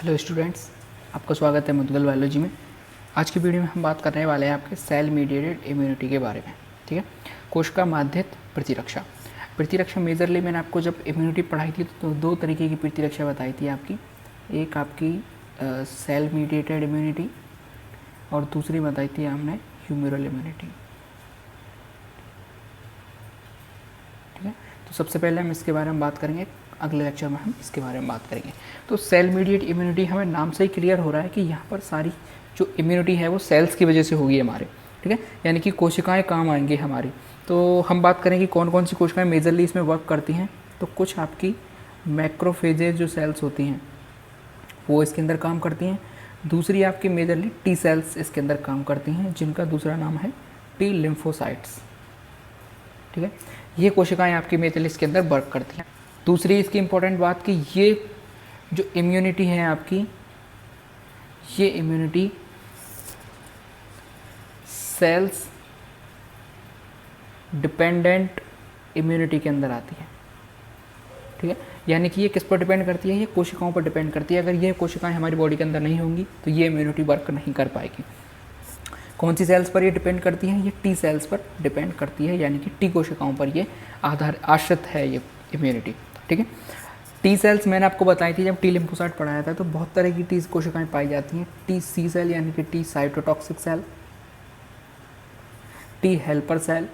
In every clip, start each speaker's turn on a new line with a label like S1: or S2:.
S1: Hello students, आपका स्वागत है मुद्गल बायोलॉजी में। आज की वीडियो में हम बात करने वाले हैं आपके सेल मीडिएटेड इम्यूनिटी के बारे में। ठीक है, कोशिका माध्यित प्रतिरक्षा। प्रतिरक्षा मेजरली मैंने आपको जब इम्यूनिटी पढ़ाई थी तो दो तरीके की प्रतिरक्षा बताई थी आपकी। एक आपकी सेल मीडिएटेड इम्यूनिटी और दूसरी बताई थी हमने ह्यूमरल इम्यूनिटी। ठीक है, तो सबसे पहले हम इसके बारे में बात करेंगे, अगले लेक्चर में हम इसके बारे में बात करेंगे। तो सेल मीडिएट इम्यूनिटी हमें नाम से ही क्लियर हो रहा है कि यहाँ पर सारी जो इम्यूनिटी है वो सेल्स की वजह से होगी हमारे। ठीक है, यानी कि कोशिकाएं काम आएंगी हमारी। तो हम बात करें कि कौन कौन सी कोशिकाएं मेजरली इसमें वर्क करती हैं। तो कुछ आपकी मैक्रोफेजेज जो सेल्स होती हैं वो इसके अंदर काम करती हैं। दूसरी आपकी मेजरली टी सेल्स इसके अंदर काम करती हैं, जिनका दूसरा नाम है टी लिम्फोसाइट्स। ठीक है, ये कोशिकाएं आपकी मेजरली इसके अंदर वर्क करती हैं। दूसरी इसकी इम्पोर्टेंट बात कि ये जो इम्यूनिटी है आपकी, ये इम्यूनिटी सेल्स डिपेंडेंट इम्यूनिटी के अंदर आती है। ठीक है, यानी कि ये किस पर डिपेंड करती है, ये कोशिकाओं पर डिपेंड करती है। अगर ये कोशिकाएं हमारी बॉडी के अंदर नहीं होंगी तो ये इम्यूनिटी वर्क नहीं कर पाएगी। कौन सी सेल्स पर ये डिपेंड करती है, ये टी सेल्स पर डिपेंड करती है, यानी कि टी कोशिकाओं पर ये आश्रित है ये इम्यूनिटी। ठीक है, टी सेल्स मैंने आपको बताई थी जब टी लिम्फोसाइट पढ़ाया था, तो बहुत तरह की टी कोशिकाएं पाई जाती हैं। टी सी सेल यानी कि T cytotoxic cell, T helper cell,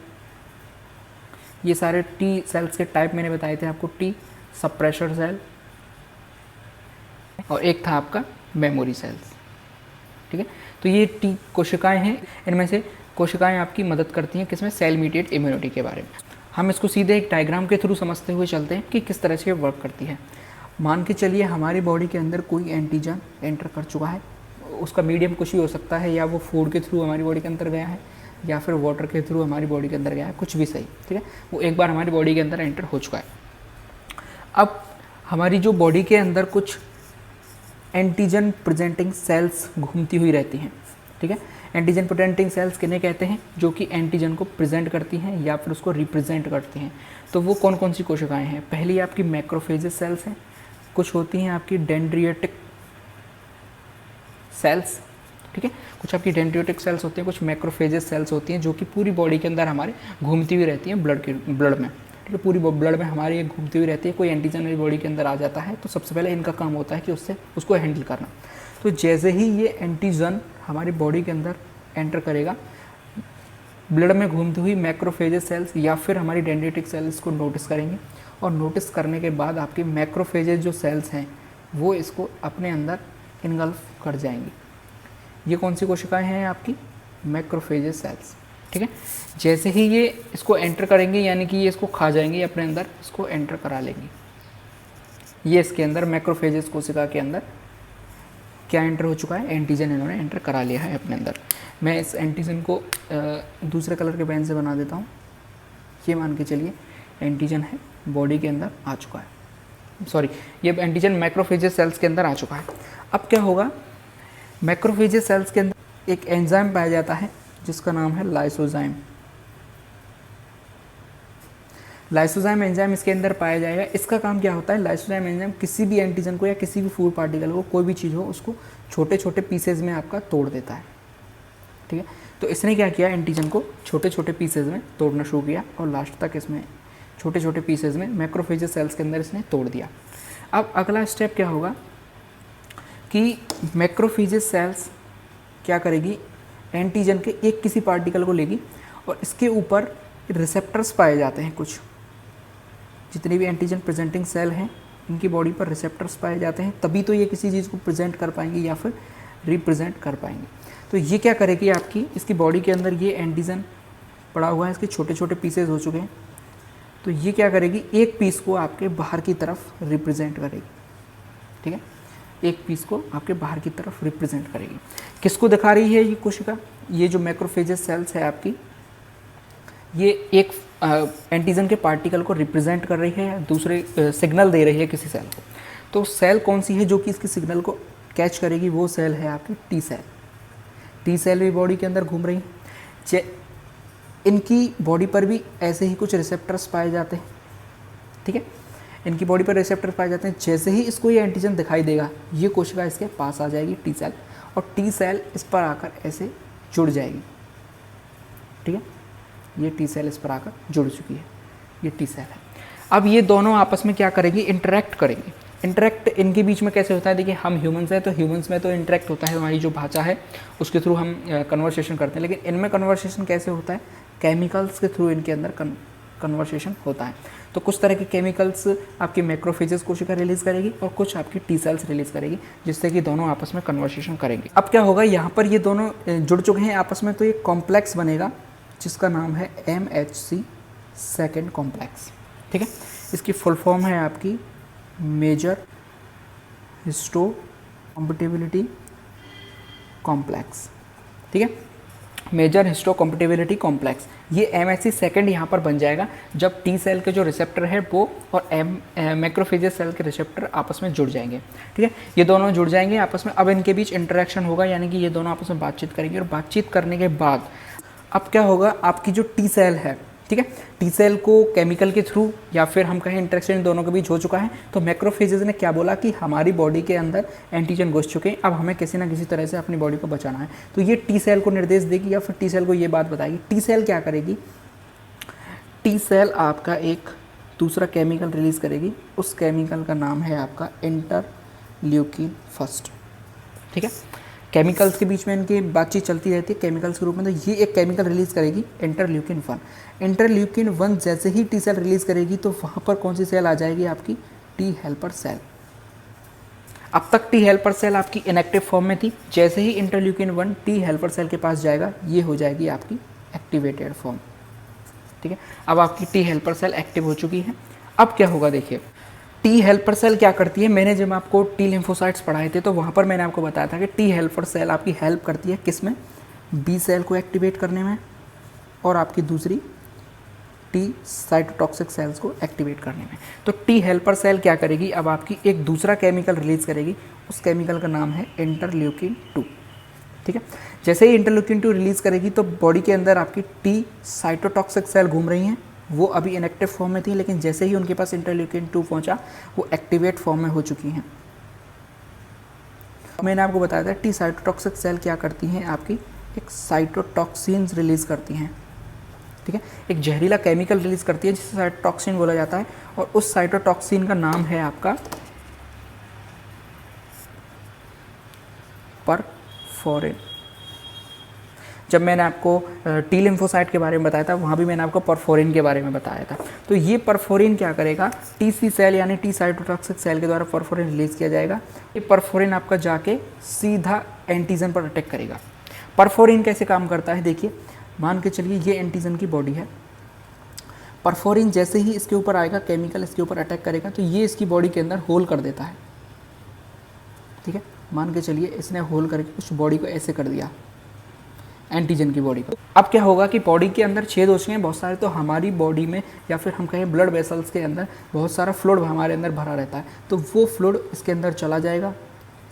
S1: ये सारे टी सेल्स के टाइप मैंने बताए थे आपको। टी सप्रेशर सेल और एक था आपका मेमोरी सेल्स। ठीक है, तो ये टी कोशिकाएं हैं। इनमें से कोशिकाएं आपकी मदद करती हैं किसमें, सेल मीडिएट इम्यूनिटी के बारे में। हम इसको सीधे एक डायग्राम के थ्रू समझते हुए चलते हैं कि किस तरह से वर्क करती है। मान के चलिए हमारी बॉडी के अंदर कोई एंटीजन एंटर कर चुका है। उसका मीडियम कुछ भी हो सकता है, या वो फूड के थ्रू हमारी बॉडी के अंदर गया है, या फिर वाटर के थ्रू हमारी बॉडी के अंदर गया है, कुछ भी सही। ठीक है, वो एक बार हमारी बॉडी के अंदर एंटर हो चुका है। अब हमारी जो बॉडी के अंदर कुछ एंटीजन प्रेजेंटिंग सेल्स घूमती हुई रहती हैं। ठीक है, एंटीजन प्रेजेंटिंग सेल्स किन्हें कहते हैं, जो कि एंटीजन को प्रेजेंट करती हैं या फिर उसको रिप्रेजेंट करती हैं। तो वो कौन कौन सी कोशिकाएं हैं, पहली आपकी मैक्रोफेजेस सेल्स हैं, कुछ होती हैं आपकी डेंड्रियोटिक सेल्स। ठीक है, कुछ आपकी डेंड्रियोटिक सेल्स होती हैं, कुछ मैक्रोफेजेस सेल्स होती हैं जो कि पूरी बॉडी के अंदर हमारे घूमती हुई रहती हैं, ब्लड में। ठीक है, पूरी ब्लड में हमारी ये घूमती हुई रहती है। कोई एंटीजन मेरी बॉडी के अंदर आ जाता है तो सबसे पहले इनका काम होता है कि उसको हैंडल करना। तो जैसे ही ये एंटीजन हमारी बॉडी के अंदर एंटर करेगा, ब्लड में घूमती हुई मैक्रोफेजेस सेल्स या फिर हमारी डेंड्रियोटिक सेल्स को नोटिस करेंगे, और नोटिस करने के बाद आपकी मैक्रोफेजेस जो सेल्स हैं वो इसको अपने अंदर इनगल्फ कर जाएंगी। ये कौन सी कोशिकाएं हैं आपकी, मैक्रोफेजेस सेल्स। ठीक है, जैसे ही ये इसको एंटर करेंगे, यानी कि ये इसको खा जाएंगे, अपने अंदर इसको एंटर करा लेंगे। ये इसके अंदर मैक्रोफेजेस कोशिका के अंदर क्या एंटर हो चुका है, एंटीजन इन्होंने एंटर करा लिया है अपने अंदर। मैं इस एंटीजन को दूसरे कलर के पेन से बना देता हूँ। ये मान के चलिए एंटीजन है, बॉडी के अंदर आ चुका है। सॉरी, ये एंटीजन मैक्रोफेजेस सेल्स के अंदर आ चुका है। अब क्या होगा, मैक्रोफेजेस सेल्स के अंदर एक एंजाइम पाया जाता है जिसका नाम है लाइसोजाइम। लाइसोजाइम एंजाइम इसके अंदर पाया जाएगा। इसका काम क्या होता है, लाइसोजाइम एंजाइम किसी भी एंटीजन को या किसी भी फूड पार्टिकल को, कोई भी चीज़ हो, उसको छोटे छोटे पीसेज में आपका तोड़ देता है। ठीक है, तो इसने क्या किया, एंटीजन को छोटे छोटे पीसेज में तोड़ना शुरू किया और लास्ट तक इसमें छोटे छोटे पीसेज में मैक्रोफेजेस सेल्स के अंदर इसने तोड़ दिया। अब अगला स्टेप क्या होगा कि मैक्रोफेजेस सेल्स क्या करेगी, एंटीजन के एक किसी पार्टिकल को लेगी और इसके ऊपर रिसेप्टर्स पाए जाते हैं। कुछ जितने भी एंटीजन प्रेजेंटिंग सेल हैं इनकी बॉडी पर रिसेप्टर्स पाए जाते हैं, तभी तो ये किसी चीज़ को प्रेजेंट कर पाएंगे या फिर रिप्रेजेंट कर पाएंगे। तो ये क्या करेगी आपकी, इसकी बॉडी के अंदर ये एंटीजन पड़ा हुआ है, इसके छोटे छोटे पीसेज हो चुके हैं। तो ये क्या करेगी, एक पीस को आपके बाहर की तरफ रिप्रेजेंट करेगी। ठीक है, एक पीस को आपके बाहर की तरफ रिप्रेजेंट करेगी। किसको दिखा रही है ये कोशिका, ये जो मैक्रोफेजेस सेल्स है आपकी, ये एक एंटीजन के पार्टिकल को रिप्रेजेंट कर रही है या दूसरे सिग्नल दे रही है किसी सेल को। तो सेल कौन सी है जो कि इसकी सिग्नल को कैच करेगी, वो सेल है आपकी टी सेल। टी सेल भी बॉडी के अंदर घूम रही है। इनकी बॉडी पर भी ऐसे ही कुछ रिसेप्टर्स पाए जाते हैं। ठीक है, इनकी बॉडी पर रिसेप्टर पाए जाते हैं। जैसे ही इसको ये एंटीजन दिखाई देगा, ये कोशिका इसके पास आ जाएगी टी सेल, और टी सेल इस पर आकर ऐसे जुड़ जाएगी। ठीक है, ये टी सेल इस पर आकर जुड़ चुकी है, ये टी सेल है। अब ये दोनों आपस में क्या करेंगी, इंटरेक्ट करेंगी। इंटरेक्ट इनके बीच में कैसे होता है, देखिए हम ह्यूमंस हैं तो ह्यूमंस में तो इंटरेक्ट होता है, हमारी जो भाषा है उसके थ्रू हम कन्वर्सेशन करते हैं, लेकिन इनमें कन्वर्सेशन कैसे होता है, केमिकल्स के थ्रू इनके अंदर कन्वर्सेशन होता है। तो कुछ तरह के केमिकल्स आपकी मैक्रोफेजेस कोशिका रिलीज़ करेगी और कुछ आपकी टी सेल्स रिलीज़ करेगी, जिससे कि दोनों आपस में कन्वर्सेशन करेंगे। अब क्या होगा, यहाँ पर ये दोनों जुड़ चुके हैं आपस में, तो एक कॉम्प्लेक्स बनेगा जिसका नाम है MHC सेकेंड कॉम्प्लेक्स। ठीक है, इसकी फुल फॉर्म है आपकी मेजर हिस्टो कॉम्पेटिबिलिटी कॉम्प्लेक्स। ठीक है, मेजर हिस्टो कॉम्पेटिबिलिटी कॉम्प्लेक्स, ये MHC सेकेंड यहाँ पर बन जाएगा जब टी सेल के जो रिसेप्टर है वो और मैक्रोफेजेस सेल के रिसेप्टर आपस में जुड़ जाएंगे। ठीक है, ये दोनों जुड़ जाएंगे आपस में। अब इनके बीच इंटरेक्शन होगा, यानी कि ये दोनों आपस में बातचीत करेंगे, और बातचीत करने के बाद अब क्या होगा, आपकी जो टी सेल है, ठीक है, टी सेल को केमिकल के थ्रू या फिर हम कहें इंटरेक्शन इन दोनों के बीच हो चुका है, तो मैक्रोफेजेस ने क्या बोला कि हमारी बॉडी के अंदर एंटीजन घुस चुके हैं, अब हमें किसी ना किसी तरह से अपनी बॉडी को बचाना है। तो ये टी सेल को निर्देश देगी या फिर टी सेल को ये बात बताएगी। टी सेल क्या करेगी, टी सेल आपका एक दूसरा केमिकल रिलीज़ करेगी, उस केमिकल का नाम है आपका इंटरल्यूकिन फर्स्ट। ठीक है, केमिकल्स के बीच में इनकी बातचीत चलती रहती है केमिकल्स के रूप में, तो ये एक केमिकल रिलीज़ करेगी इंटरल्यूकिन 1। इंटरल्यूकिन 1 जैसे ही टी सेल रिलीज़ करेगी तो वहाँ पर कौन सी सेल आ जाएगी, आपकी टी हेल्पर सेल। अब तक टी हेल्पर सेल आपकी इनएक्टिव फॉर्म में थी, जैसे ही इंटरल्यूकिन 1 टी हेल्पर सेल के पास जाएगा, ये हो जाएगी आपकी एक्टिवेटेड फॉर्म। ठीक है, अब आपकी टी हेल्पर सेल एक्टिव हो चुकी है। अब क्या होगा, देखिए टी हेल्पर सेल क्या करती है, मैंने जब आपको टी लिम्फोसाइट्स पढ़ाए थे तो वहाँ पर मैंने आपको बताया था कि टी हेल्पर सेल आपकी हेल्प करती है किस में, बी सेल को एक्टिवेट करने में, और आपकी दूसरी टी साइटोटॉक्सिक सेल्स को एक्टिवेट करने में। तो टी हेल्पर सेल क्या करेगी, अब आपकी एक दूसरा केमिकल रिलीज़ करेगी, उस केमिकल का नाम है इंटरल्यूकिन 2। ठीक है, जैसे ही इंटरल्यूकिन 2 रिलीज़ करेगी तो बॉडी के अंदर आपकी टी साइटोटॉक्सिक सेल घूम रही हैं, वो अभी इनएक्टिव फॉर्म में थी, लेकिन जैसे ही उनके पास इंटरल्यूकिन 2 पहुंचा, वो एक्टिवेट फॉर्म में हो चुकी हैं। मैंने आपको बताया था टी साइटोटॉक्सिक सेल क्या करती हैं, आपकी एक साइटोटॉक्सिन्स रिलीज़ करती हैं। ठीक है, एक जहरीला केमिकल रिलीज़ करती है जिसे साइटोटॉक्सिन बोला जाता है, और उस साइटोटॉक्सिन का नाम है आपका परफोरिन। जब मैंने आपको टी लिम्फोसाइट के बारे में बताया था, वहाँ भी मैंने आपको परफोरिन के बारे में बताया था। तो ये परफोरिन क्या करेगा, टीसी सेल यानी टी साइटोटॉक्सिक सेल के द्वारा परफोरिन रिलीज़ किया जाएगा। ये परफोरिन आपका जाके सीधा एंटीजन पर अटैक करेगा। परफोरिन कैसे काम करता है, देखिए मान के चलिए ये एंटीजन की बॉडी है, परफोरिन जैसे ही इसके ऊपर आएगा, केमिकल इसके ऊपर अटैक करेगा, तो ये इसकी बॉडी के अंदर होल कर देता है। ठीक है, मान के चलिए इसने होल करके उस बॉडी को ऐसे कर दिया, एंटीजन की बॉडी को। अब क्या होगा कि बॉडी के अंदर छेद हो चुके हैं बहुत सारे, तो हमारी बॉडी में या फिर हम कहें ब्लड वेसल्स के अंदर बहुत सारा फ्लूइड हमारे अंदर भरा रहता है, तो वो फ्लूइड इसके अंदर चला जाएगा।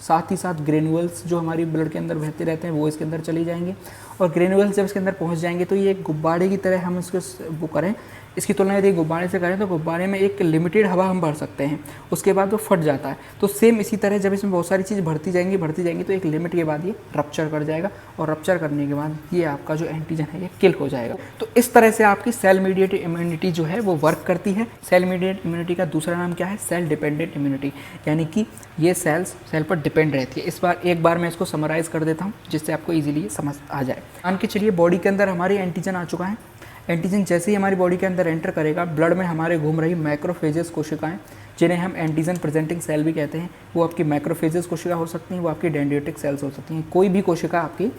S1: साथ ही साथ ग्रेनुअल्स जो हमारी ब्लड के अंदर बहते रहते हैं वो इसके अंदर चली जाएंगे, और ग्रेनुअल्स जब इसके अंदर पहुंच जाएंगे तो ये एक गुब्बारे की तरह हम इसको वो करें, इसकी तुलना यदि गुब्बारे से करें तो गुब्बारे में एक लिमिटेड हवा हम भर सकते हैं, उसके बाद वो फट जाता है। तो सेम इसी तरह जब इसमें बहुत सारी चीज़ भरती जाएंगी तो एक लिमिट के बाद ये रप्चर कर जाएगा, और रप्चर करने के बाद ये आपका जो एंटीजन है ये किल हो जाएगा। तो इस तरह से आपकी सेल मीडिएटेड इम्यूनिटी जो है वो वर्क करती है। सेल मीडिएटेड इम्यूनिटी का दूसरा नाम क्या है, सेल डिपेंडेंट इम्यूनिटी, यानी कि ये सेल्स सेल पर डिपेंड रहती है। एक बार मैं इसको समराइज़ कर देता हूँ जिससे आपको ईजिली समझ आ जाए। मान के चलिए बॉडी के अंदर हमारी एंटीजन आ चुका है। एंटीजन जैसे ही हमारी बॉडी के अंदर एंटर करेगा, ब्लड में हमारे घूम रही मैक्रोफेजेस कोशिकाएं, जिन्हें हम एंटीजन प्रेजेंटिंग सेल भी कहते हैं, वो आपकी मैक्रोफेजेस कोशिका हो सकती हैं, वो आपकी डेंड्रिटिक सेल्स हो सकती हैं। कोई भी कोशिका आपकी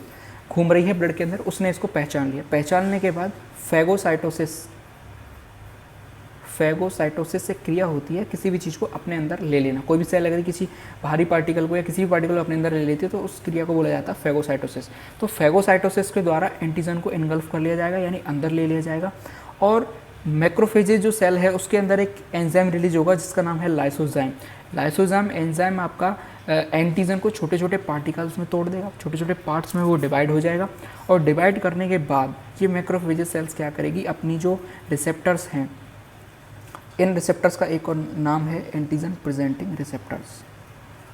S1: घूम रही है ब्लड के अंदर, उसने इसको पहचान लिया। पहचानने के बाद फैगोसाइटोसिस से क्रिया होती है किसी भी चीज़ को अपने अंदर ले लेना। कोई भी सेल अगर किसी भारी पार्टिकल को या किसी भी पार्टिकल को अपने अंदर ले लेती है तो उस क्रिया को बोला जाता है फैगोसाइटोसिस। तो फैगोसाइटोसिस के द्वारा एंटीजन को इनगल्फ कर लिया जाएगा, यानी अंदर ले लिया जाएगा, और मैक्रोफेजेस जो सेल है उसके अंदर एक एंजाइम रिलीज होगा जिसका नाम है लाइसोजाइम। लाइसोजाइम एंजाइम आपका एंटीजन को छोटे छोटे पार्टिकल्स में तोड़ देगा, छोटे छोटे पार्ट्स में वो डिवाइड हो जाएगा, और डिवाइड करने के बाद ये मैक्रोफेजेस सेल्स क्या करेगी, अपनी जो रिसेप्टर्स हैं इन रिसेप्टर्स का एक और नाम है एंटीजन प्रेजेंटिंग रिसेप्टर्स,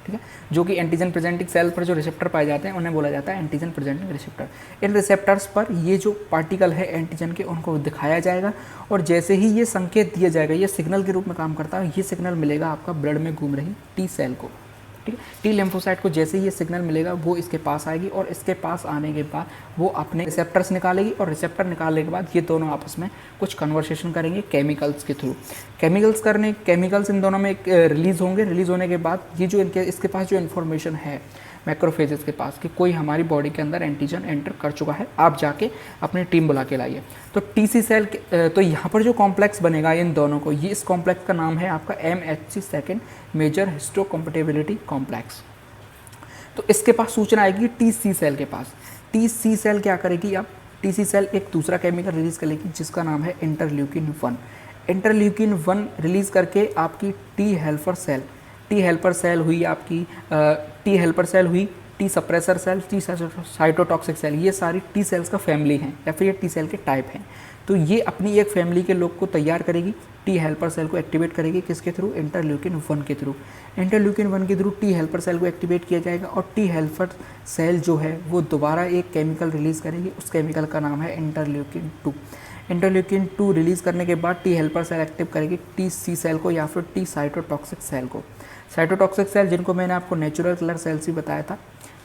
S1: ठीक है, जो कि एंटीजन प्रेजेंटिंग सेल पर जो रिसेप्टर पाए जाते हैं उन्हें बोला जाता है एंटीजन प्रेजेंटिंग रिसेप्टर। इन रिसेप्टर्स पर ये जो पार्टिकल है एंटीजन के उनको दिखाया जाएगा और जैसे ही ये संकेत दिया जाएगा, ये सिग्नल के रूप में काम करता है, ये सिग्नल मिलेगा आपका ब्लड में घूम रही टी सेल को, ठीक है। टी लिम्फोसाइट को जैसे ही ये सिग्नल मिलेगा वो इसके पास आएगी और इसके पास आने के बाद वो अपने रिसेप्टर्स निकालेगी और रिसेप्टर निकालने के बाद ये दोनों आपस में कुछ कन्वर्सेशन करेंगे केमिकल्स के थ्रू। केमिकल्स इन दोनों में रिलीज़ होंगे। रिलीज़ होने के बाद ये जो इसके पास जो इन्फॉर्मेशन है मैक्रोफेजेस के पास कि कोई हमारी बॉडी के अंदर एंटीजन एंटर कर चुका है, आप जाके अपनी टीम बुला के लाइए। तो टीसी सेल तो यहाँ पर जो कॉम्प्लेक्स बनेगा इन दोनों को, ये इस कॉम्प्लेक्स का नाम है आपका MHC सेकेंड मेजर हिस्टोकम्पेटिबिलिटी कॉम्प्लेक्स। तो इसके पास सूचना आएगी टीसी सेल के पास। टीसी सेल क्या करेगी, अब टीसी सेल एक दूसरा केमिकल रिलीज़ करेगी जिसका नाम है इंटरल्यूकिन 1। इंटरल्यूकिन 1 रिलीज़ करके आपकी टी हेल्पर सेल हुई आपकी, T suppressor cell, T cytotoxic cell, ये सारी टी सेल्स का फैमिली हैं या फिर ये टी सेल के टाइप हैं। तो ये अपनी एक फैमिली के लोग को तैयार करेगी, टी हेल्पर सेल को एक्टिवेट करेगी, किसके थ्रू, इंटरल्यूकिन 1 के थ्रू। इंटरल्यूकिन 1 के थ्रू टी हेल्पर सेल को एक्टिवेट किया जाएगा और टी हेल्पर सेल जो है वो दोबारा एक केमिकल रिलीज़ करेगी, उस केमिकल का नाम है इंटरल्यूकिन 2। इंटरल्यूकिन 2 रिलीज़ करने के बाद टी हेल्पर सेल एक्टिव करेगी टी सी सेल को या फिर टी साइटोटॉक्सिक सेल को। साइटोटॉक्सिक सेल जिनको मैंने आपको नेचुरल किलर सेल्स भी बताया था,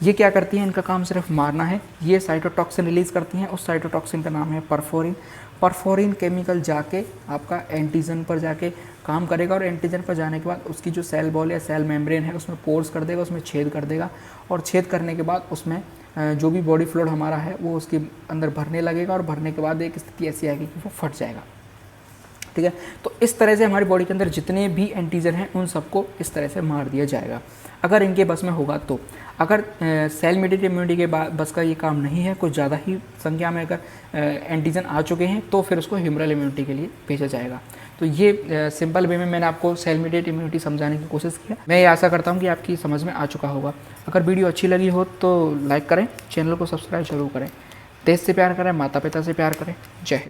S1: ये क्या करती हैं, इनका काम सिर्फ मारना है। ये साइटोटॉक्सिन रिलीज़ करती हैं, उस साइटोटॉक्सिन का नाम है परफोरिन। परफोरिन केमिकल जाके आपका एंटीजन पर जाके काम करेगा और एंटीजन पर जाने के बाद उसकी जो सेल वॉल या सेल मेम्ब्रेन है उसमें पोर्स कर देगा, उसमें छेद कर देगा और छेद करने के बाद उसमें जो भी बॉडी फ्लूइड हमारा है वो उसके अंदर भरने लगेगा और भरने के बाद एक स्थिति ऐसी आएगी कि वो फट जाएगा, ठीक है। तो इस तरह से हमारी बॉडी के अंदर जितने भी एंटीजन हैं उन सबको इस तरह से मार दिया जाएगा अगर इनके बस में होगा तो। अगर सेल मेडिएटेड इम्यूनिटी के बस का ये काम नहीं है, कुछ ज़्यादा ही संख्या में अगर एंटीजन आ चुके हैं तो फिर उसको ह्यूमरल इम्यूनिटी के लिए भेजा जाएगा। तो ये सिंपल वे में मैंने आपको सेल मेडिएटेड इम्यूनिटी समझाने की कोशिश की है। मैं ये आशा करता हूँ कि आपकी समझ में आ चुका होगा। अगर वीडियो अच्छी लगी हो तो लाइक करें, चैनल को सब्सक्राइब जरूर करें। देश से प्यार करें, माता पिता से प्यार करें। जय हिंद।